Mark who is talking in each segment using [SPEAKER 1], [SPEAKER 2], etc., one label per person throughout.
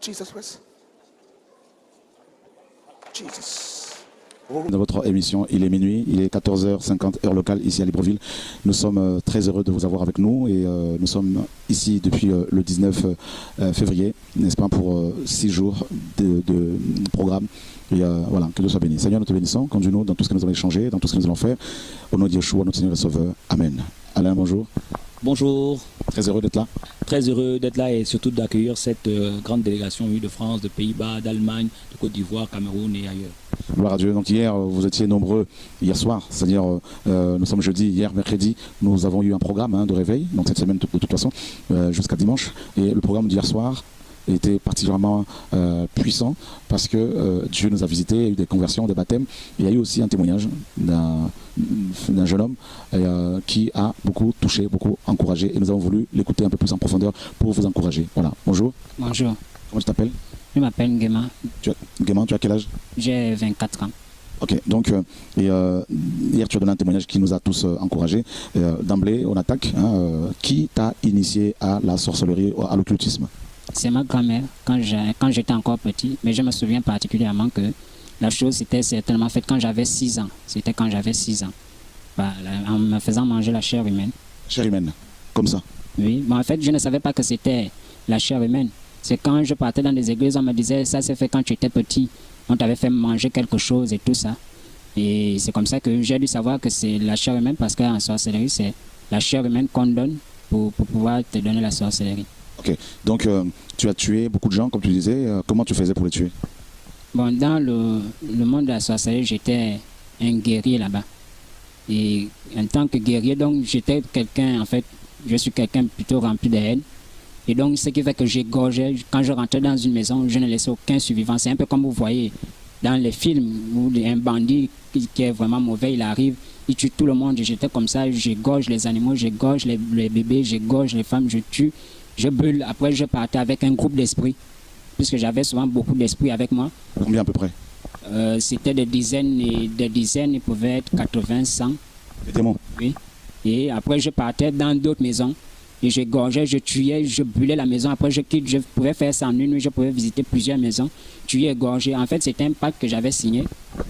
[SPEAKER 1] Jesus Christ. Jesus.
[SPEAKER 2] Dans votre émission, il est minuit, il est 14h50 heure locale ici à Libreville. Nous sommes très heureux de vous avoir avec nous et nous sommes ici depuis le 19 février, n'est-ce pas, pour 6 jours de programme. Et voilà, que Dieu soit béni. Seigneur, nous te bénissons, conduis-nous dans tout ce que nous allons échanger, dans tout ce que nous allons faire. Au nom de Yeshua, notre Seigneur et Sauveur. Amen. Alain, bonjour.
[SPEAKER 3] Bonjour.
[SPEAKER 2] Très heureux d'être là.
[SPEAKER 3] Très heureux d'être là et surtout d'accueillir cette grande délégation de France, de Pays-Bas, d'Allemagne, de Côte d'Ivoire, Cameroun et ailleurs.
[SPEAKER 2] Gloire à Dieu. Donc hier, vous étiez nombreux hier soir, c'est-à-dire nous sommes jeudi, hier mercredi, nous avons eu un programme de réveil, donc cette semaine de toute façon, jusqu'à dimanche. Et le programme d'hier soir était particulièrement puissant parce que Dieu nous a visités, il y a eu des conversions, des baptêmes. Il y a eu aussi un témoignage d'un jeune homme qui a beaucoup touché, beaucoup encouragé et nous avons voulu l'écouter un peu plus en profondeur pour vous encourager. Voilà, bonjour.
[SPEAKER 4] Bonjour.
[SPEAKER 2] Comment tu t'appelles?
[SPEAKER 4] Je m'appelle Nguema.
[SPEAKER 2] Nguema, tu as quel âge?
[SPEAKER 4] J'ai 24 ans.
[SPEAKER 2] Ok, donc hier tu as donné un témoignage qui nous a tous encouragés. D'emblée, on attaque. Qui t'a initié à la sorcellerie, à l'occultisme?
[SPEAKER 4] C'est ma grand-mère quand j'étais encore petit, mais je me souviens particulièrement que la chose s'était certainement faite quand j'avais 6 ans. C'était quand j'avais 6 ans. En me faisant manger la chair humaine.
[SPEAKER 2] Chair humaine, comme ça?
[SPEAKER 4] Oui, mais en fait, je ne savais pas que c'était la chair humaine. C'est quand je partais dans des églises, on me disait, ça s'est fait quand tu étais petit. On t'avait fait manger quelque chose et tout ça. Et c'est comme ça que j'ai dû savoir que c'est la chair humaine, parce qu'en sorcellerie, c'est la chair humaine qu'on donne pour pouvoir te donner la sorcellerie.
[SPEAKER 2] Ok, donc tu as tué beaucoup de gens, comme tu disais. Comment tu faisais pour les tuer?
[SPEAKER 4] Bon, dans le monde de la sorcellerie, j'étais un guerrier là-bas. Et en tant que guerrier, donc j'étais quelqu'un, en fait, je suis quelqu'un plutôt rempli de haine. Et donc, ce qui fait que j'égorgeais, quand je rentrais dans une maison, je ne laissais aucun survivant. C'est un peu comme vous voyez dans les films où un bandit qui est vraiment mauvais, il arrive, il tue tout le monde. J'étais comme ça, j'égorge les animaux, j'égorge les bébés, j'égorge les femmes, je tue, je brûle. Après, je partais avec un groupe d'esprits, puisque j'avais souvent beaucoup d'esprits avec moi.
[SPEAKER 2] Combien à peu près?
[SPEAKER 4] C'était des dizaines, ils pouvaient être 80, 100.
[SPEAKER 2] Des démons?
[SPEAKER 4] Oui. Et après, je partais dans d'autres maisons. Et j'égorgeais, je tuais, je brûlais la maison. Après, je pouvais faire ça en une nuit, je pouvais visiter plusieurs maisons, tuer, égorger. En fait, c'était un pacte que j'avais signé.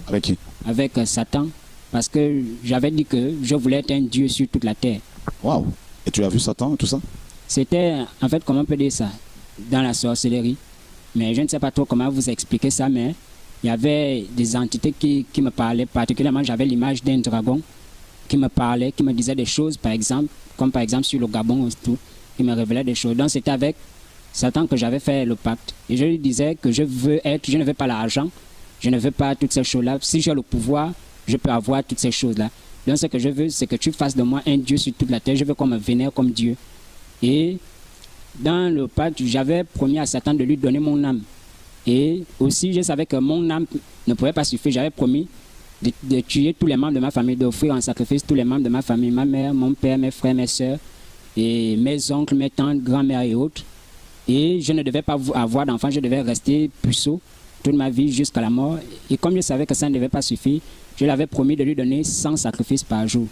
[SPEAKER 2] Avec qui?
[SPEAKER 4] Avec Satan. Parce que j'avais dit que je voulais être un Dieu sur toute la terre.
[SPEAKER 2] Waouh! Et tu as vu Satan et tout ça?
[SPEAKER 4] C'était, en fait, comment on peut dire ça? Dans la sorcellerie. Mais je ne sais pas trop comment vous expliquer ça, mais il y avait des entités qui me parlaient. Particulièrement, j'avais l'image d'un dragon qui me parlait, qui me disait des choses, par exemple, comme par exemple sur le Gabon et tout, qui me révélait des choses. Donc c'était avec Satan que j'avais fait le pacte. Et je lui disais que je ne veux pas l'argent, je ne veux pas toutes ces choses-là. Si j'ai le pouvoir, je peux avoir toutes ces choses-là. Donc ce que je veux, c'est que tu fasses de moi un Dieu sur toute la terre. Je veux qu'on me vénère comme Dieu. Et dans le pacte, j'avais promis à Satan de lui donner mon âme. Et aussi, je savais que mon âme ne pouvait pas suffire. J'avais promis de tuer tous les membres de ma famille, d'offrir en sacrifice tous les membres de ma famille, ma mère, mon père, mes frères, mes soeurs, et mes oncles, mes tantes, grand-mères et autres. Et je ne devais pas avoir d'enfants, je devais rester puceau toute ma vie jusqu'à la mort. Et comme je savais que ça ne devait pas suffire, je lui avais promis de lui donner 100 sacrifices par jour.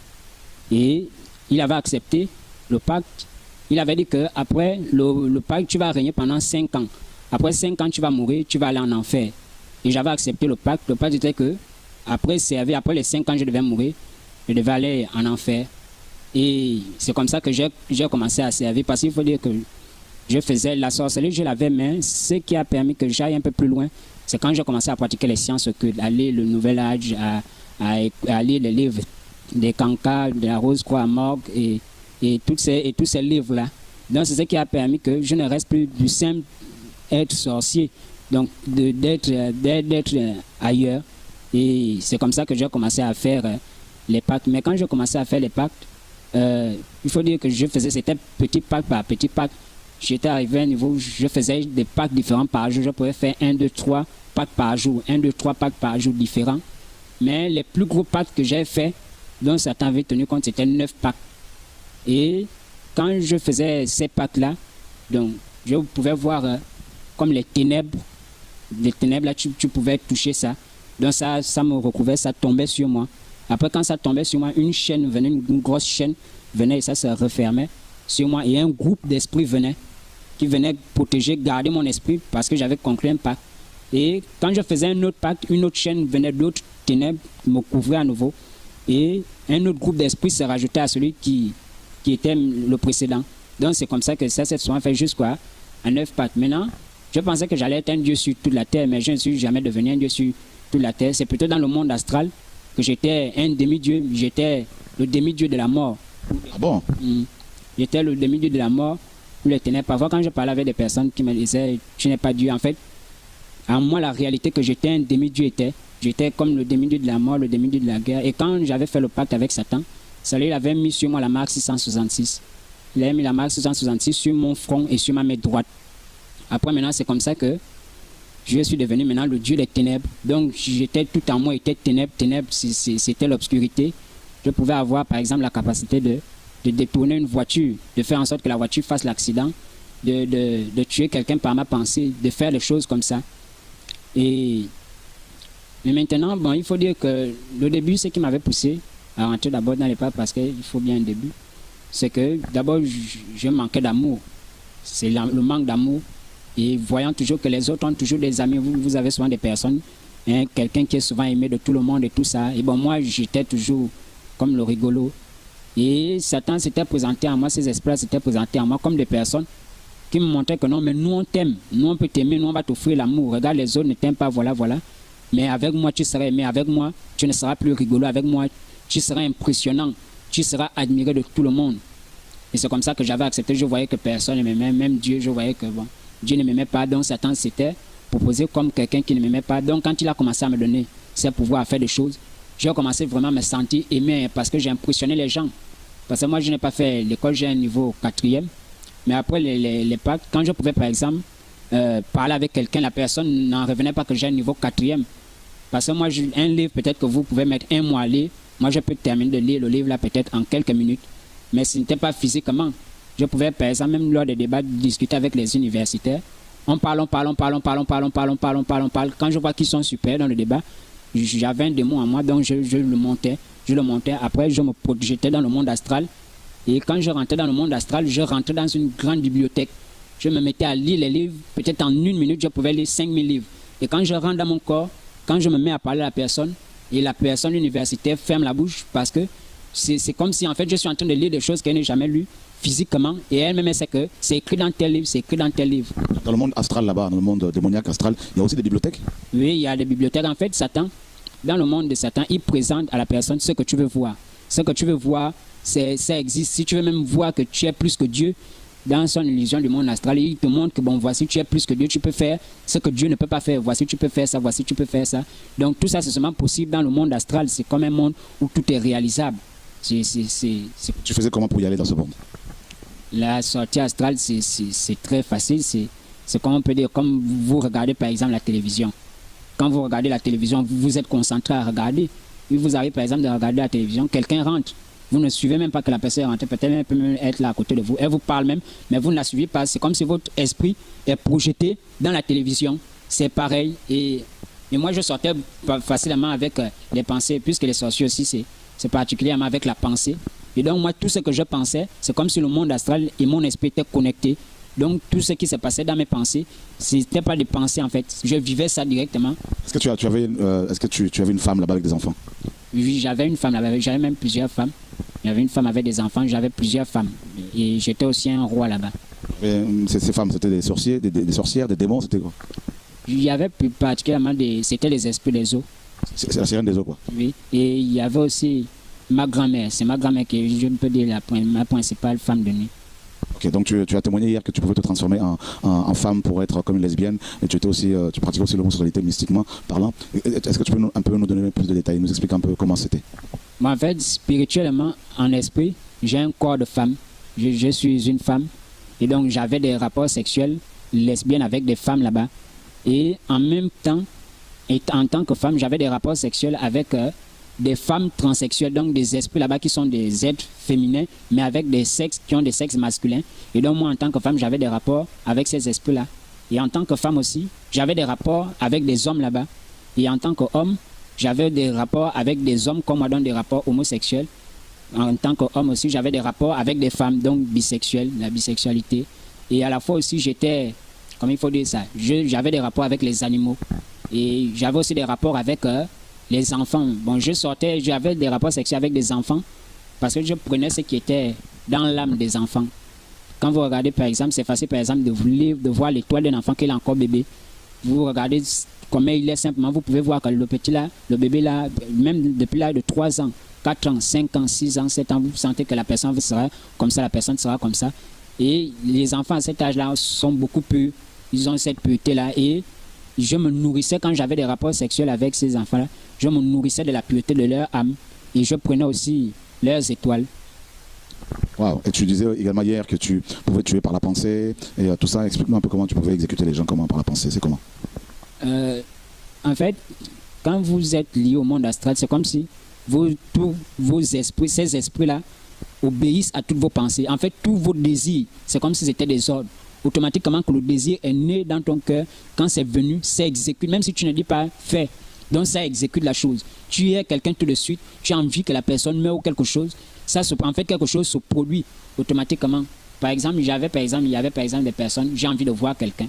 [SPEAKER 4] Et il avait accepté le pacte. Il avait dit qu'après le pacte, tu vas régner pendant 5 ans. Après 5 ans, tu vas mourir, tu vas aller en enfer. Et j'avais accepté le pacte. Le pacte était que après les 5 ans, je devais mourir, je devais aller en enfer. Et c'est comme ça que j'ai commencé à servir, parce qu'il faut dire que je faisais la sorcellerie, je l'avais, mais ce qui a permis que j'aille un peu plus loin, c'est quand j'ai commencé à pratiquer les sciences occultes, à lire le Nouvel Âge, à lire les livres des Cancas, de la Rose-Croix à Morgue et tous ces livres-là. Donc c'est ce qui a permis que je ne reste plus du simple être sorcier, donc d'être ailleurs. Et c'est comme ça que j'ai commencé à faire les pactes. Mais quand j'ai commencé à faire les pactes, il faut dire que c'était petit pacte par petit pacte. J'étais arrivé à un niveau où je faisais des pactes différents par jour. Je pouvais faire 1, 2, 3 pactes par jour, 1, 2, 3 pactes par jour différents. Mais les plus gros pactes que j'ai faits, dont certains avaient tenu compte, c'était 9 pactes. Et quand je faisais ces pactes-là, donc je pouvais voir comme les ténèbres. Les ténèbres, là, tu pouvais toucher ça. Donc ça me recouvrait, ça tombait sur moi. Après, quand ça tombait sur moi, une chaîne venait, une grosse chaîne venait et ça se refermait sur moi. Et un groupe d'esprits venait. qui venaient protéger, garder mon esprit parce que j'avais conclu un pacte. Et quand je faisais un autre pacte, une autre chaîne venait d'autres ténèbres me couvrir à nouveau. Et un autre groupe d'esprit se rajoutait à celui qui était le précédent. Donc c'est comme ça que ça s'est souvent fait jusqu'à 9 pactes. Maintenant, je pensais que j'allais être un Dieu sur toute la terre, mais je ne suis jamais devenu un Dieu sur toute la terre. C'est plutôt dans le monde astral que j'étais un demi-dieu. J'étais le demi-dieu de la mort.
[SPEAKER 2] Ah bon?
[SPEAKER 4] J'étais le demi-dieu de la mort ou les ténèbres. Parfois, quand je parlais avec des personnes qui me disaient « tu n'es pas Dieu », en fait, à moi, la réalité que j'étais un demi-dieu j'étais comme le demi-dieu de la mort, le demi-dieu de la guerre. Et quand j'avais fait le pacte avec Satan, il avait mis sur moi la marque 666. Il avait mis la marque 666 sur mon front et sur ma main droite. Après, maintenant, c'est comme ça que je suis devenu maintenant le Dieu des ténèbres. Donc, j'étais tout en moi, était ténèbres. Ténèbres, c'était l'obscurité. Je pouvais avoir, par exemple, la capacité de détourner une voiture, de faire en sorte que la voiture fasse l'accident, de tuer quelqu'un par ma pensée, de faire des choses comme ça. Mais maintenant, bon, il faut dire que le début, ce qui m'avait poussé à rentrer d'abord dans les pas, parce qu'il faut bien un début, c'est que d'abord, je manquais d'amour. C'est le manque d'amour. Et voyant toujours que les autres ont toujours des amis, vous avez souvent des personnes, hein, quelqu'un qui est souvent aimé de tout le monde et tout ça. Et bon, moi, j'étais toujours comme le rigolo. Et Satan s'était présenté à moi, ses esprits s'étaient présentés à moi comme des personnes qui me montraient que non, mais nous on t'aime, nous on peut t'aimer, nous on va t'offrir l'amour. Regarde, les autres ne t'aiment pas, voilà, voilà. Mais avec moi, tu seras aimé, avec moi, tu ne seras plus rigolo, avec moi, tu seras impressionnant, tu seras admiré de tout le monde. Et c'est comme ça que j'avais accepté. Je voyais que personne ne m'aimait, même Dieu, je voyais que bon, Dieu ne m'aimait pas. Donc Satan s'était proposé comme quelqu'un qui ne m'aimait pas. Donc quand il a commencé à me donner ses pouvoirs à faire des choses, j'ai commencé vraiment à me sentir aimé parce que j'ai impressionné les gens. Parce que moi, je n'ai pas fait l'école, j'ai un niveau 4e. Mais après les pactes, quand je pouvais par exemple parler avec quelqu'un, la personne n'en revenait pas que j'ai un niveau 4e. Parce que moi, un livre, peut-être que vous pouvez mettre un mois à lire. Moi, je peux terminer de lire le livre là peut-être en quelques minutes. Mais ce n'était pas physiquement. Je pouvais, par exemple, même lors des débats, discuter avec les universitaires. On parle. Quand je vois qu'ils sont super dans le débat, j'avais un démon en moi, donc je le montais. Après, je me projetais dans le monde astral. Et quand je rentrais dans le monde astral, je rentrais dans une grande bibliothèque. Je me mettais à lire les livres. Peut-être en 1 minute, je pouvais lire 5000 livres. Et quand je rentre dans mon corps, quand je me mets à parler à la personne, et la personne universitaire ferme la bouche parce que c'est comme si en fait je suis en train de lire des choses qu'elle n'a jamais lues physiquement. Et elle-même sait que c'est écrit dans tel livre, c'est écrit dans tel livre.
[SPEAKER 2] Dans le monde astral là-bas, dans le monde démoniaque astral, il y a aussi des bibliothèques?
[SPEAKER 4] Oui, il y a des bibliothèques. En fait, Satan, dans le monde de Satan, il présente à la personne ce que tu veux voir. Ce que tu veux voir, ça existe. Si tu veux même voir que tu es plus que Dieu, dans son illusion du monde astral, il te montre que bon, voici, tu es plus que Dieu, tu peux faire ce que Dieu ne peut pas faire. Voici, tu peux faire ça, voici, tu peux faire ça. Donc tout ça, c'est seulement possible dans le monde astral. C'est comme un monde où tout est réalisable. Tu
[SPEAKER 2] faisais comment pour y aller dans ce monde?
[SPEAKER 4] La sortie astrale, c'est très facile. C'est comme on peut dire, comme vous regardez par exemple la télévision. Quand vous regardez la télévision, vous êtes concentré à regarder. Et vous arrivez par exemple de regarder la télévision, quelqu'un rentre. Vous ne suivez même pas que la personne rentre. Peut-être elle peut même être là à côté de vous. Elle vous parle même, mais vous ne la suivez pas. C'est comme si votre esprit est projeté dans la télévision. C'est pareil. Et moi, je sortais facilement avec les pensées, puisque les sorciers aussi, c'est particulièrement avec la pensée. Et donc, moi, tout ce que je pensais, c'est comme si le monde astral et mon esprit étaient connectés. Donc, tout ce qui se passait dans mes pensées, ce n'était pas des pensées, en fait. Je vivais ça directement.
[SPEAKER 2] Est-ce que tu avais une femme là-bas avec des enfants?
[SPEAKER 4] Oui, j'avais une femme là-bas. J'avais même plusieurs femmes. Il y avait une femme avec des enfants. J'avais plusieurs femmes. Et j'étais aussi un roi là-bas.
[SPEAKER 2] Ces femmes, c'était des sorciers, des sorcières, des démons, c'était quoi?
[SPEAKER 4] Il y avait plus particulièrement c'était les esprits des eaux.
[SPEAKER 2] C'est la sirène des eaux, quoi. Oui.
[SPEAKER 4] Et il y avait aussi ma grand-mère. C'est ma grand-mère qui est, je peux dire, ma principale femme de nuit.
[SPEAKER 2] Ok, donc tu as témoigné hier que tu pouvais te transformer en femme pour être comme une lesbienne, et tu pratiquais aussi l'homosexualité mystiquement parlant. Est-ce que tu peux un peu nous donner plus de détails, nous expliquer un peu comment c'était?
[SPEAKER 4] Moi, en fait, spirituellement, en esprit, j'ai un corps de femme. Je suis une femme. Et donc, j'avais des rapports sexuels lesbiennes avec des femmes là-bas. Et en même temps, en tant que femme, j'avais des rapports sexuels avec des femmes transsexuelles, donc des esprits là-bas qui sont des êtres féminins, mais avec des sexes qui ont des sexes masculins. Et donc, moi, en tant que femme, j'avais des rapports avec ces esprits-là. Et en tant que femme aussi, j'avais des rapports avec des hommes là-bas. Et en tant qu'homme, j'avais des rapports avec des hommes comme moi, donc des rapports homosexuels. En tant qu'homme aussi, j'avais des rapports avec des femmes, donc bisexuelles, la bisexualité. Et à la fois aussi, j'étais, comment il faut dire ça, j'avais des rapports avec les animaux. Et j'avais aussi des rapports avec les enfants. Bon, j'avais des rapports sexuels avec des enfants parce que je prenais ce qui était dans l'âme des enfants. Quand vous regardez, par exemple, c'est facile, par exemple, de voir l'étoile d'un enfant qui est encore bébé. Vous regardez comment il est simplement, vous pouvez voir que le petit là, le bébé là, même depuis l'âge de 3 ans, 4 ans, 5 ans, 6 ans, 7 ans, vous sentez que la personne sera comme ça, la personne sera comme ça. Et les enfants à cet âge-là sont beaucoup plus, ils ont cette pureté-là. Et je me nourrissais, quand j'avais des rapports sexuels avec ces enfants-là, je me nourrissais de la pureté de leur âme. Et je prenais aussi leurs étoiles.
[SPEAKER 2] Wow. Et tu disais également hier que tu pouvais tuer par la pensée et tout ça. Explique-moi un peu comment tu pouvais exécuter les gens, comment par la pensée, c'est comment?
[SPEAKER 4] En fait, quand vous êtes lié au monde astral, c'est comme si tous vos esprits, ces esprits-là, obéissent à toutes vos pensées. En fait, tous vos désirs, c'est comme si c'était des ordres. Automatiquement, que le désir est né dans ton cœur, quand c'est venu, ça exécute, même si tu ne dis pas fais. Donc ça exécute la chose. Tu es quelqu'un tout de suite, tu as envie que la personne meure ou quelque chose. En fait, quelque chose se produit automatiquement. Par exemple, il y avait par exemple des personnes, j'ai envie de voir quelqu'un.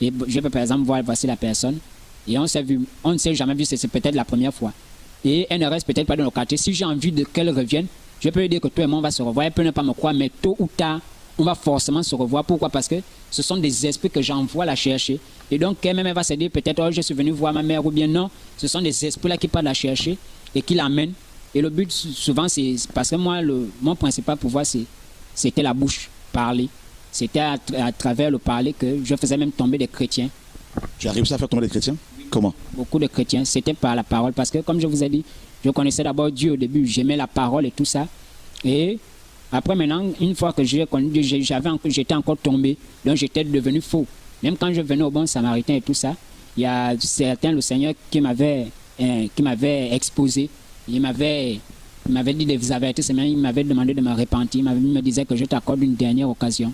[SPEAKER 4] Et je peux par exemple voir, voici la personne. Et on ne s'est jamais vu, c'est peut-être la première fois. Et elle ne reste peut-être pas dans le quartier. Si j'ai envie qu'elle revienne, je peux lui dire que toi et moi on va se revoir. Elle peut ne pas me croire, mais tôt ou tard, on va forcément se revoir. Pourquoi? Parce que ce sont des esprits que j'envoie la chercher. Et donc, elle-même, elle va se dire peut-être, oh, je suis venu voir ma mère, ou bien non. Ce sont des esprits-là qui partent la chercher et qui l'amènent. Et le but, souvent, c'est parce que moi, mon principal pouvoir, c'était la bouche, parler. C'était à travers le parler que je faisais même tomber des chrétiens.
[SPEAKER 2] Tu as réussi à faire tomber des chrétiens? Comment?
[SPEAKER 4] Beaucoup de chrétiens, c'était par la parole. Parce que, comme je vous ai dit, je connaissais d'abord Dieu au début, j'aimais la parole et tout ça. Et après, maintenant, une fois que j'ai connu Dieu, j'étais encore tombé. Donc, j'étais devenu faux. Même quand je venais au bon samaritain et tout ça, il y a certains, le Seigneur, qui m'avait exposé. Il m'avait dit de vous avertir, il m'avait demandé de me repentir. Il me disait que je t'accorde une dernière occasion.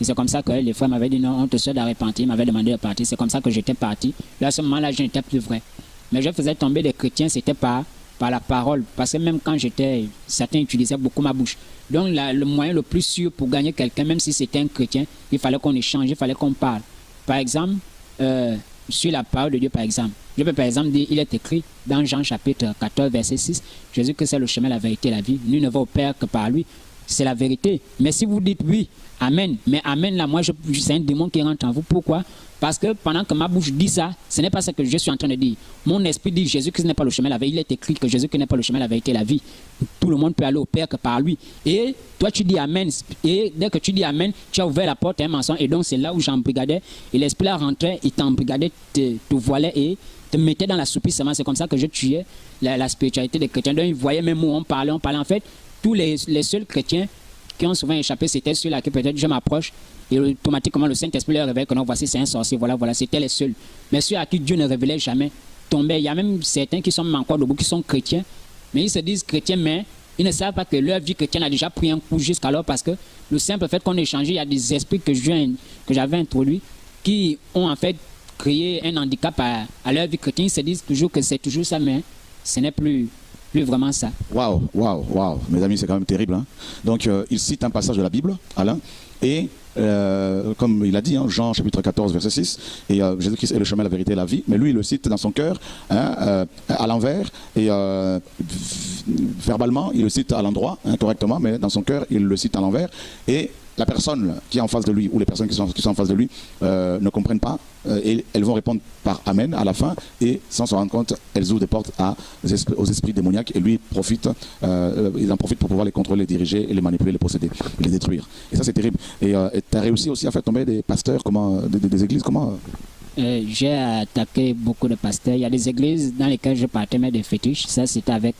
[SPEAKER 4] Et c'est comme ça que les frères m'avaient dit non, on te souhaite de repentir. Il m'avait demandé de partir. C'est comme ça que j'étais parti. Là, à ce moment-là, je n'étais plus vrai. Mais je faisais tomber des chrétiens, c'était par la parole. Parce que même quand certains utilisaient beaucoup ma bouche. Donc, le moyen le plus sûr pour gagner quelqu'un, même si c'était un chrétien, il fallait qu'on échange, il fallait qu'on parle. Par exemple, sur la parole de Dieu, par exemple. Je peux par exemple dire, il est écrit dans Jean chapitre 14, verset 6, Jésus que c'est le chemin, la vérité et la vie. Nul ne va au Père que par lui. C'est la vérité. Mais si vous dites oui, amen. Mais amen, là, moi, c'est un démon qui rentre en vous. Pourquoi? Parce que pendant que ma bouche dit ça, ce n'est pas ce que je suis en train de dire. Mon esprit dit Jésus-Christ n'est pas le chemin, la vérité. Il est écrit que Jésus-Christ n'est pas le chemin, la vérité et la vie. Tout le monde peut aller au Père que par lui. Et toi, tu dis amen. Et dès que tu dis amen, tu as ouvert la porte à un mensonge. Et donc, c'est là où j'embrigadais. Et l'esprit là rentrait, il t'embrigadait, te voilait et te mettait dans l'assoupissement. C'est comme ça que je tuais la spiritualité des chrétiens. Donc, ils voyaient même où on parlait. En fait, tous les seuls chrétiens qui ont souvent échappé, c'était ceux-là que peut-être je m'approche et automatiquement le Saint-Esprit leur révèle que non, voici c'est un sorcier, voilà, c'était les seuls. Mais ceux à qui Dieu ne révélait jamais tombaient. Il y a même certains qui sont même encore debout, qui sont chrétiens, mais ils se disent chrétiens, mais ils ne savent pas que leur vie chrétienne a déjà pris un coup jusqu'alors parce que le simple fait qu'on échangeait, il y a des esprits que j'avais introduits qui ont en fait créé un handicap à leur vie chrétienne. Ils se disent toujours que c'est toujours ça, mais ce n'est plus vraiment ça.
[SPEAKER 2] Waouh. Mes amis, c'est quand même terrible. Hein. Donc, il cite un passage de la Bible, Alain, et comme il a dit, hein, Jean chapitre 14, verset 6, et Jésus-Christ est le chemin, la vérité et la vie, mais lui, il le cite dans son cœur, hein, à l'envers, et verbalement, il le cite à l'endroit, hein, correctement, mais dans son cœur, il le cite à l'envers, et la personne qui est en face de lui, ou les personnes qui sont en face de lui, ne comprennent pas, et elles vont répondre par Amen à la fin, et sans se rendre compte, elles ouvrent des portes aux esprits démoniaques, et lui il en profite pour pouvoir les contrôler, les diriger, et les manipuler, les posséder, les détruire. Et ça, c'est terrible. Et tu as réussi aussi à faire tomber des pasteurs, des églises, comment
[SPEAKER 4] j'ai attaqué beaucoup de pasteurs. Il y a des églises dans lesquelles je partais mettre des fétiches. Ça, c'était avec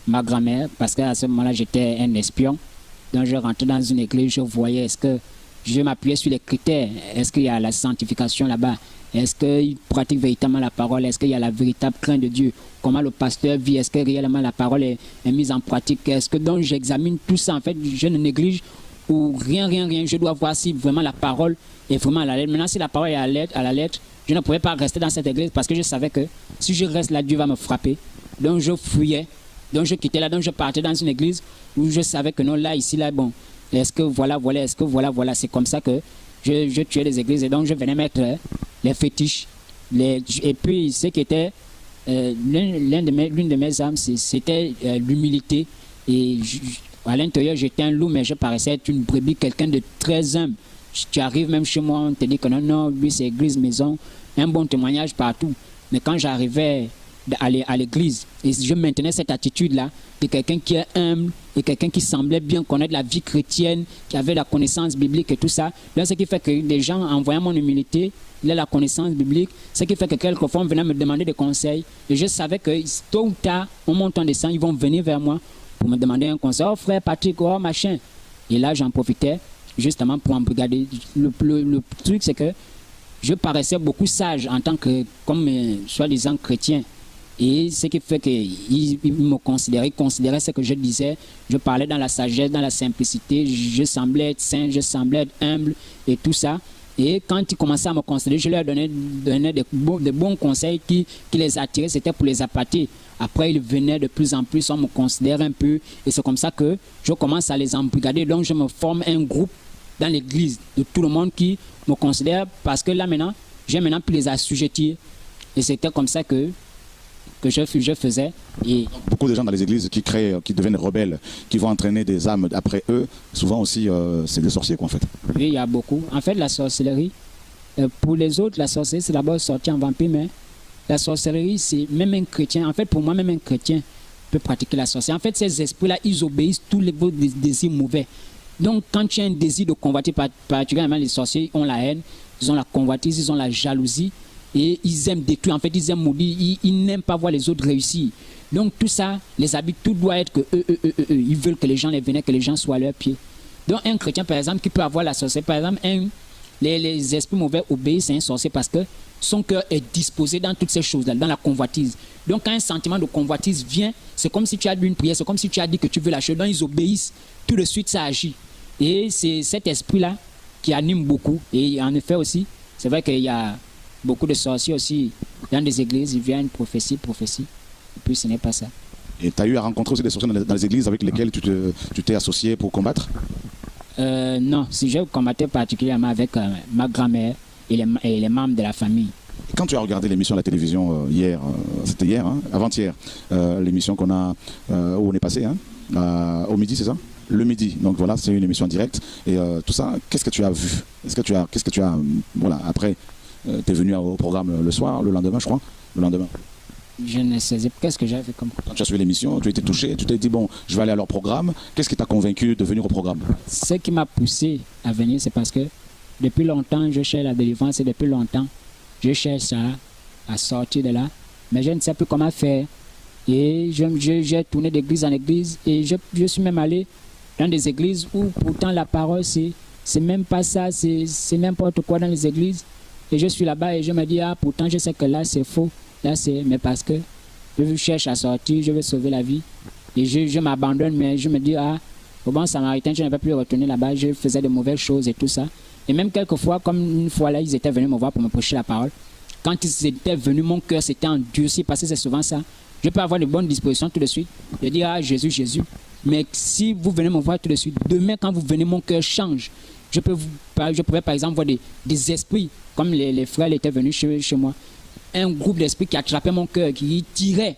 [SPEAKER 4] ma grand-mère, parce qu'à ce moment-là, j'étais un espion. Donc, je rentrais dans une église, je voyais, est-ce que je m'appuyais sur les critères, est-ce qu'il y a la sanctification là-bas, est-ce qu'il pratique véritablement la parole, est-ce qu'il y a la véritable crainte de Dieu, comment le pasteur vit, est-ce que réellement la parole est mise en pratique, est-ce que donc j'examine tout ça, en fait, je ne néglige ou rien, je dois voir si vraiment la parole est vraiment à la lettre. Maintenant, si la parole est à la lettre, je ne pouvais pas rester dans cette église parce que je savais que si je reste là, Dieu va me frapper. Donc, je fuyais. Donc je quittais là, donc je partais dans une église où je savais que non, là, ici, là, bon, est-ce que voilà, c'est comme ça que je tuais les églises et donc je venais mettre les fétiches. Et puis, ce qui était l'une de mes âmes, c'était l'humilité. Et à l'intérieur, j'étais un loup, mais je paraissais être une brebis, quelqu'un de très humble. Tu arrives même chez moi, on te dit que non, non, lui c'est église, maison, un bon témoignage partout. Mais quand j'arrivais à l'église, et je maintenais cette attitude-là de quelqu'un qui est humble et quelqu'un qui semblait bien connaître la vie chrétienne, qui avait la connaissance biblique et tout ça. Là, ce qui fait que les gens, en voyant mon humilité, il a la connaissance biblique, ce qui fait que quelquefois on venait me demander des conseils. Et je savais que tôt ou tard, au montant des sangs, ils vont venir vers moi pour me demander un conseil. Oh frère Patrick, oh machin. Et là, j'en profitais justement pour embrigader. Le truc, c'est que je paraissais beaucoup sage en tant que, comme soi-disant chrétien. Et ce qui fait qu'ils me considéraient ce que je disais. Je parlais dans la sagesse, dans la simplicité. Je semblais être saint, je semblais être humble et tout ça. Et quand ils commençaient à me considérer, je leur donnais de bons conseils qui les attiraient. C'était pour les appâter. Après, ils venaient de plus en plus, on me considère un peu. Et c'est comme ça que je commence à les embrigader. Donc, je me forme un groupe dans l'église de tout le monde qui me considère. Parce que là, maintenant, j'ai maintenant pu les assujettir. Et c'était comme ça que je faisais. Et
[SPEAKER 2] beaucoup de gens dans les églises qui deviennent rebelles, qui vont entraîner des âmes après eux, souvent aussi c'est des sorciers quoi en fait.
[SPEAKER 4] Oui, il y a beaucoup. En fait, la sorcellerie, pour les autres, la sorcellerie c'est d'abord sorti en vampire, mais la sorcellerie c'est même un chrétien. En fait, pour moi, même un chrétien peut pratiquer la sorcellerie. En fait, ces esprits-là, ils obéissent tous les désirs mauvais. Donc, quand tu as un désir de convoiter, particulièrement les sorciers ont la haine, ils ont la convoitise, ils ont la jalousie. Et ils aiment détruire, en fait, ils aiment maudire, ils n'aiment pas voir les autres réussir. Donc tout ça, les habits, tout doit être que eux, ils veulent que les gens les vénèrent, que les gens soient à leurs pieds. Donc un chrétien, par exemple, qui peut avoir la sorcellerie, par exemple, les esprits mauvais obéissent à un sorcier parce que son cœur est disposé dans toutes ces choses-là, dans la convoitise. Donc quand un sentiment de convoitise vient, c'est comme si tu as lu une prière, c'est comme si tu as dit que tu veux la chose, donc ils obéissent, tout de suite ça agit. Et c'est cet esprit-là qui anime beaucoup. Et en effet aussi, c'est vrai qu'il y a beaucoup de sorciers aussi dans des églises, ils viennent prophétie, et puis ce n'est pas ça.
[SPEAKER 2] Et tu as eu à rencontrer aussi des sorciers dans les églises avec lesquelles tu t'es associé pour combattre?
[SPEAKER 4] Non, si je combattais particulièrement avec ma grand-mère et les membres de la famille.
[SPEAKER 2] Quand tu as regardé l'émission à la télévision hier, c'était hier, hein, avant-hier, l'émission qu'on a, où on est passé, hein, au midi, c'est ça? Le midi, donc voilà, c'est une émission en direct. Et tout ça, qu'est-ce que tu as vu? Qu'est-ce que tu as, voilà, après tu es venu au programme le soir, le lendemain, je crois, le lendemain.
[SPEAKER 4] Je ne sais pas. Qu'est-ce que j'avais comme...
[SPEAKER 2] Quand tu as suivi l'émission, tu as été touché, tu t'es dit, bon, je vais aller à leur programme. Qu'est-ce qui t'a convaincu de venir au programme?
[SPEAKER 4] Ce qui m'a poussé à venir, c'est parce que depuis longtemps, je cherche la délivrance et depuis longtemps, je cherche à sortir de là. Mais je ne sais plus comment faire. Et j'ai tourné d'église en église et je suis même allé dans des églises où pourtant la parole, c'est même pas ça, c'est n'importe quoi dans les églises. Et je suis là-bas et je me dis, ah, pourtant je sais que là c'est faux. Là c'est, mais parce que je cherche à sortir, je veux sauver la vie. Et je m'abandonne, mais je me dis, ah, au bon samaritain, je ne vais plus retourner là-bas, je faisais de mauvaises choses et tout ça. Et même quelquefois, comme une fois là, ils étaient venus me voir pour me prêcher la parole. Quand ils étaient venus, mon cœur s'était endurci, parce que c'est souvent ça. Je peux avoir de bonnes dispositions tout de suite. Je dis, ah, Jésus, Jésus. Mais si vous venez me voir tout de suite, demain quand vous venez, mon cœur change. Je pouvais par exemple voir des esprits, comme les frères étaient venus chez moi. Un groupe d'esprits qui attrapait mon cœur, qui tirait.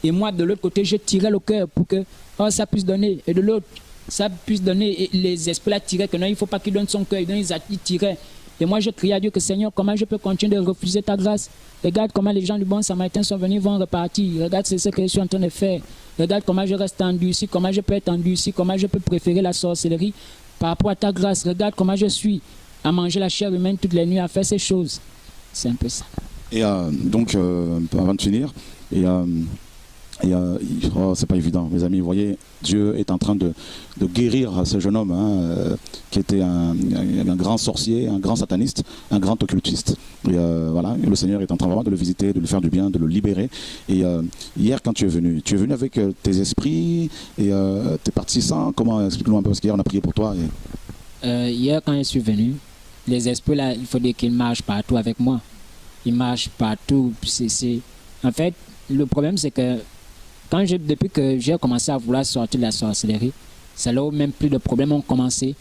[SPEAKER 4] Et moi, de l'autre côté, je tirais le cœur pour que ça puisse donner. Et de l'autre, ça puisse donner. Et les esprits là tiraient que non, il ne faut pas qu'il donne son cœur. Ils tiraient. Et moi, je criais à Dieu que Seigneur, comment je peux continuer de refuser ta grâce? Regarde comment les gens du bon samaritain sont venus, vont repartir. Regarde ce que je suis en train de faire. Regarde comment je reste endurci, comment je peux être endurci, comment je peux préférer la sorcellerie par rapport à ta grâce. Regarde comment je suis à manger la chair humaine toutes les nuits, à faire ces choses. C'est un peu ça.
[SPEAKER 2] Et donc, avant de finir, c'est pas évident, mes amis. Vous voyez, Dieu est en train de guérir ce jeune homme qui était un grand sorcier, un grand sataniste, un grand occultiste. Et voilà, le Seigneur est en train vraiment de le visiter, de lui faire du bien, de le libérer. Et hier, quand tu es venu avec tes esprits et tes partisans. Comment, explique-nous un peu, parce qu'hier on a prié pour toi.
[SPEAKER 4] Hier, quand je suis venu, les esprits là, il faut dire qu'ils marchent partout avec moi. Ils marchent partout. En fait, le problème c'est que depuis que j'ai commencé à vouloir sortir de la sorcellerie, c'est là où même plus de problèmes ont commencé.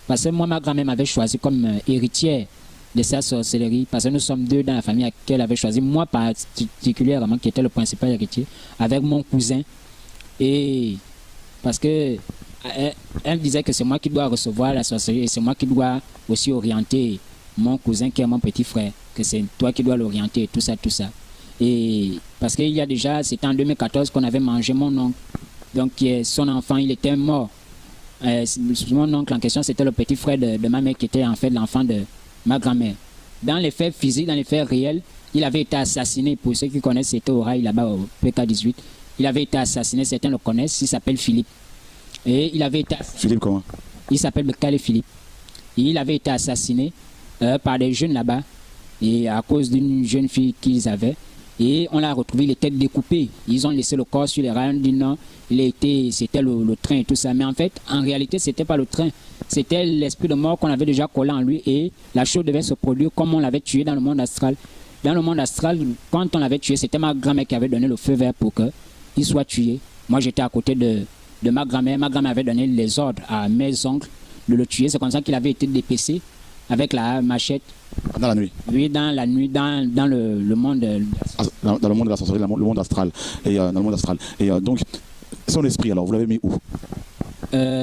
[SPEAKER 4] Parce que moi, ma grand-mère m'avait choisi comme héritière de sa sorcellerie. Parce que nous sommes deux dans la famille qu'elle avait choisi. Moi, particulièrement, qui était le principal héritier, avec mon cousin. Et parce que elle disait que c'est moi qui dois recevoir la sorcellerie et c'est moi qui dois aussi orienter mon cousin qui est mon petit frère, que c'est toi qui dois l'orienter, tout ça, tout ça. Et parce qu'il y a déjà, c'était en 2014 qu'on avait mangé mon oncle. Donc son enfant, il était mort. Mon oncle en question, c'était le petit frère de ma mère qui était en fait l'enfant de ma grand-mère. Dans les faits physiques, dans les faits réels, il avait été assassiné. Pour ceux qui connaissent, c'était au rail là-bas au PK18. Il avait été assassiné, certains le connaissent, il s'appelle Philippe. Et il avait été
[SPEAKER 2] Philippe comment?
[SPEAKER 4] Il s'appelle Bekale Philippe. Et il avait été assassiné par des jeunes là-bas, et à cause d'une jeune fille qu'ils avaient. Et on l'a retrouvé, il était découpé. Ils ont laissé le corps sur les rails, on dit non, c'était le train et tout ça. Mais en fait, en réalité, c'était pas le train. C'était l'esprit de mort qu'on avait déjà collé en lui et la chose devait se produire comme on l'avait tué dans le monde astral. Dans le monde astral, quand on l'avait tué, c'était ma grand-mère qui avait donné le feu vert pour qu'il soit tué. Moi, j'étais à côté de ma grand-mère. Ma grand-mère avait donné les ordres à mes oncles de le tuer. C'est comme ça qu'il avait été dépecé avec la machette.
[SPEAKER 2] Dans la nuit?
[SPEAKER 4] Oui, dans la nuit, dans le monde.
[SPEAKER 2] Dans le monde de la sorcellerie, le monde astral. Et dans le monde astral. Et donc, son esprit, alors, vous l'avez mis où?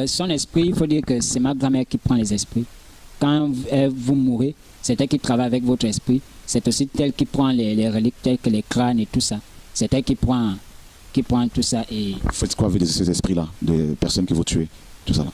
[SPEAKER 4] Son esprit, il faut dire que c'est ma grand-mère qui prend les esprits. Quand vous mourrez, c'est elle qui travaille avec votre esprit. C'est aussi elle qui prend les reliques, telles que les crânes et tout ça. C'est elle qui prend tout ça. Et
[SPEAKER 2] vous faites quoi avec ces esprits-là, des personnes que vous tuez, tout ça là?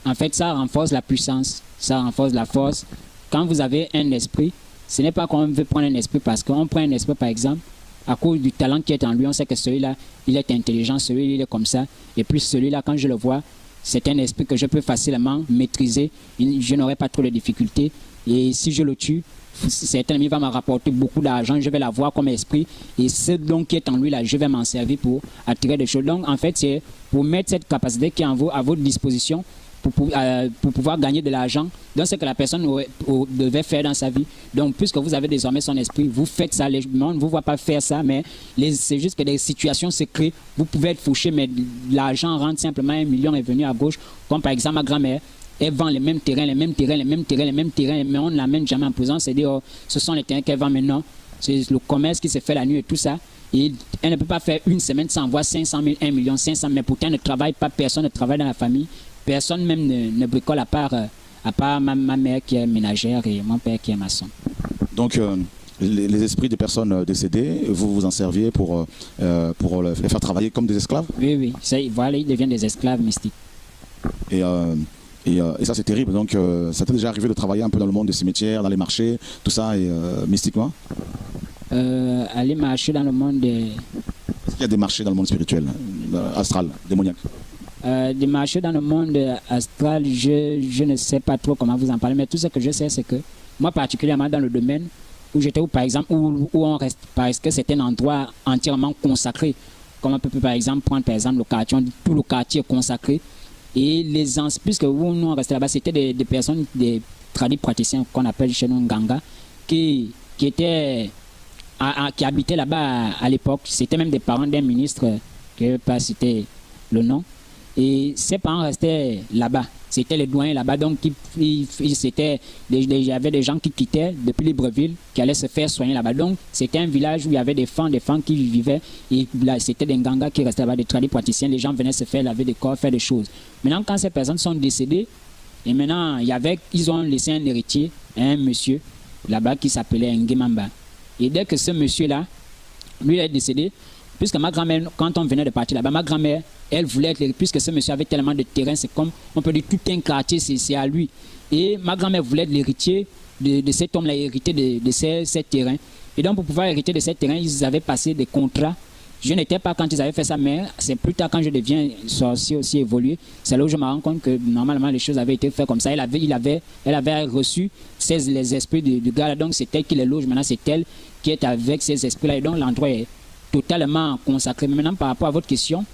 [SPEAKER 4] En fait, ça renforce la puissance, ça renforce la force. Quand vous avez un esprit, ce n'est pas qu'on veut prendre un esprit parce qu'on prend un esprit, par exemple, à cause du talent qui est en lui, on sait que celui-là, il est intelligent, celui-là, il est comme ça. Et puis celui-là, quand je le vois, c'est un esprit que je peux facilement maîtriser. Je n'aurai pas trop de difficultés. Et si je le tue, cet ennemi va me rapporter beaucoup d'argent. Je vais l'avoir comme esprit. Et ce don qui est en lui, là, je vais m'en servir pour attirer des choses. Donc, en fait, c'est pour mettre cette capacité qui est à votre disposition pour pouvoir gagner de l'argent. Donc, c'est ce que la personne devait faire dans sa vie. Donc, puisque vous avez désormais son esprit, vous faites ça. Les gens ne vous voient pas faire ça, mais c'est juste que des situations se créent. Vous pouvez être fauché, mais l'argent rentre simplement. 1 million est venu à gauche. Comme par exemple, ma grand-mère, elle vend les mêmes terrains, mais on ne l'amène jamais en prison. C'est-à-dire, ce sont les terrains qu'elle vend maintenant. C'est le commerce qui se fait la nuit et tout ça. Et elle ne peut pas faire une semaine sans avoir 500 000, 1 million, 500 000. Mais pourtant, elle ne travaille pas, personne ne travaille dans la famille. Personne même ne bricole à part ma mère qui est ménagère et mon père qui est maçon.
[SPEAKER 2] Donc, les esprits des personnes décédées, vous vous en serviez pour les faire travailler comme des esclaves?
[SPEAKER 4] Oui. Voilà, ils deviennent des esclaves mystiques.
[SPEAKER 2] Et ça, c'est terrible. Donc, ça t'est déjà arrivé de travailler un peu dans le monde des cimetières, dans les marchés, tout ça, et mystiquement?
[SPEAKER 4] Aller marcher dans le monde des...
[SPEAKER 2] Est-ce qu'il y a des marchés dans le monde spirituel, astral, démoniaque?
[SPEAKER 4] Des marchés dans le monde astral, je ne sais pas trop comment vous en parler, mais tout ce que je sais, c'est que moi, particulièrement dans le domaine où j'étais, par exemple, où on reste, parce que c'était un endroit entièrement consacré, comme on peut par exemple prendre par exemple le quartier, on dit tout le quartier est consacré, et les anciens, puisque nous on restait là-bas, c'était des personnes, des tradis praticiens qu'on appelle chez nous Nganga, qui habitaient là-bas à l'époque. C'était même des parents d'un ministre, je ne vais pas citer le nom. Et ses parents restaient là-bas. C'était les doyens là-bas. Donc, il y avait des gens qui quittaient depuis Libreville, qui allaient se faire soigner là-bas. Donc, c'était un village où il y avait des femmes qui vivaient. Et là, c'était des Ngangas qui restaient là-bas, des tradis praticiens. Les gens venaient se faire laver des corps, faire des choses. Maintenant, quand ces personnes sont décédées, et maintenant, ils ont laissé un héritier, un monsieur là-bas qui s'appelait Nguemamba. Et dès que ce monsieur-là, lui, est décédé, puisque ma grand-mère, quand on venait de partir là-bas, ma grand-mère, elle voulait être, puisque ce monsieur avait tellement de terrain, c'est comme, on peut dire, tout un quartier, c'est à lui. Et ma grand-mère voulait être l'héritier de cet homme-là, hériter de ces terrains. Et donc, pour pouvoir hériter de ces terrains, ils avaient passé des contrats. Je n'étais pas quand ils avaient fait ça, mais c'est plus tard quand je deviens sorcier aussi évolué. C'est là où je me rends compte que normalement les choses avaient été faites comme ça. Elle avait reçu les esprits du gars là, donc c'est elle qui les loge. Maintenant, c'est elle qui est avec ces esprits-là. Et donc, l'endroit est totalement consacré. Mais maintenant, par rapport à votre question,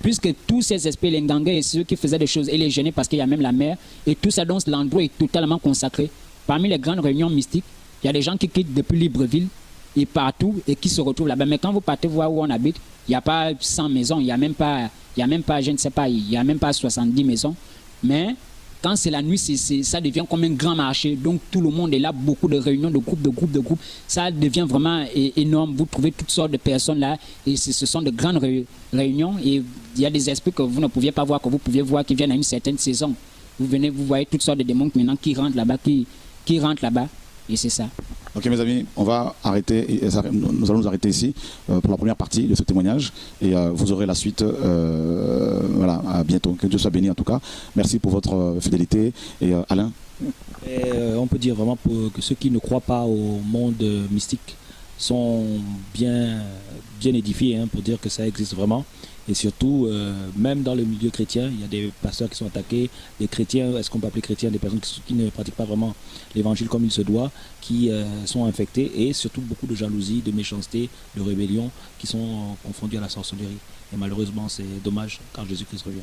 [SPEAKER 4] puisque tous ces esprits, les Nganga et ceux qui faisaient des choses, et les gênaient parce qu'il y a même la mer, et tout ça, donc l'endroit est totalement consacré. Parmi les grandes réunions mystiques, il y a des gens qui quittent depuis Libreville et partout et qui se retrouvent là-bas. Mais quand vous partez voir où on habite, il n'y a pas 100 maisons, il n'y a même pas, je ne sais pas, il n'y a même pas 70 maisons. Mais quand c'est la nuit, ça devient comme un grand marché. Donc tout le monde est là, beaucoup de réunions, de groupes. Ça devient vraiment énorme. Vous trouvez toutes sortes de personnes là et ce sont de grandes réunions. Et il y a des esprits que vous ne pouviez pas voir, que vous pouviez voir qui viennent à une certaine saison. Vous venez, vous voyez toutes sortes de démons maintenant qui rentrent là-bas, qui rentrent là-bas. Et c'est ça.
[SPEAKER 2] Ok mes amis, on va arrêter, nous allons nous arrêter ici pour la première partie de ce témoignage et vous aurez la suite, voilà, à bientôt. Que Dieu soit béni en tout cas. Merci pour votre fidélité et Alain.
[SPEAKER 3] On peut dire vraiment que ceux qui ne croient pas au monde mystique sont bien édifiés pour dire que ça existe vraiment. Et surtout, même dans le milieu chrétien, il y a des pasteurs qui sont attaqués, des chrétiens, est-ce qu'on peut appeler chrétiens, des personnes qui ne pratiquent pas vraiment l'évangile comme il se doit, qui sont infectés, et surtout beaucoup de jalousie, de méchanceté, de rébellion, qui sont confondus à la sorcellerie. Et malheureusement, c'est dommage quand Jésus-Christ revient.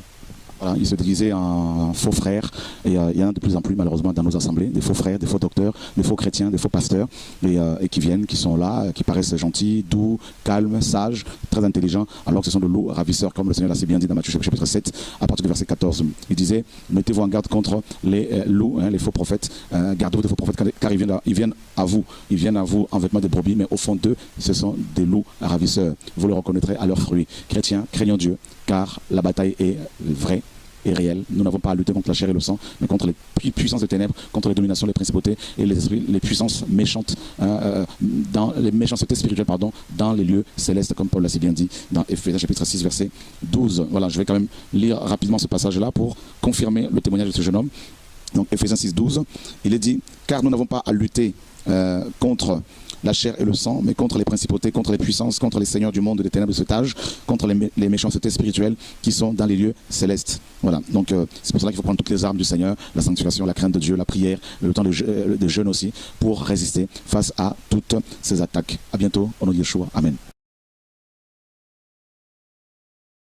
[SPEAKER 2] Voilà, il se déguisait en faux frères et il y en a de plus en plus malheureusement dans nos assemblées, des faux frères, des faux docteurs, des faux chrétiens, des faux pasteurs et qui viennent, qui sont là, qui paraissent gentils, doux, calmes, sages, très intelligents, alors que ce sont de loups ravisseurs comme le Seigneur l'a si bien dit dans Matthieu chapitre 7 à partir du verset 14. Il disait, mettez-vous en garde contre les loups, les faux prophètes, gardez-vous des faux prophètes car ils viennent à vous en vêtements de brebis, mais au fond d'eux ce sont des loups ravisseurs. Vous les reconnaîtrez à leurs fruits. Chrétiens, craignons Dieu car la bataille est vraie et réel. Nous n'avons pas à lutter contre la chair et le sang, mais contre les puissances des ténèbres, contre les dominations, les principautés et les esprits, les puissances méchantes, dans les méchancetés spirituelles, dans les lieux célestes, comme Paul l'a si bien dit dans Éphésiens chapitre 6, verset 12. Voilà, je vais quand même lire rapidement ce passage-là pour confirmer le témoignage de ce jeune homme. Donc Éphésiens 6, 12, il est dit, car nous n'avons pas à lutter contre la chair et le sang, mais contre les principautés, contre les puissances, contre les seigneurs du monde et des ténèbres de cet âge, contre les méchancetés spirituelles qui sont dans les lieux célestes. Voilà, donc c'est pour cela qu'il faut prendre toutes les armes du Seigneur, la sanctification, la crainte de Dieu, la prière, le temps de jeûne aussi, pour résister face à toutes ces attaques. À bientôt, au nom de Yeshua. Amen.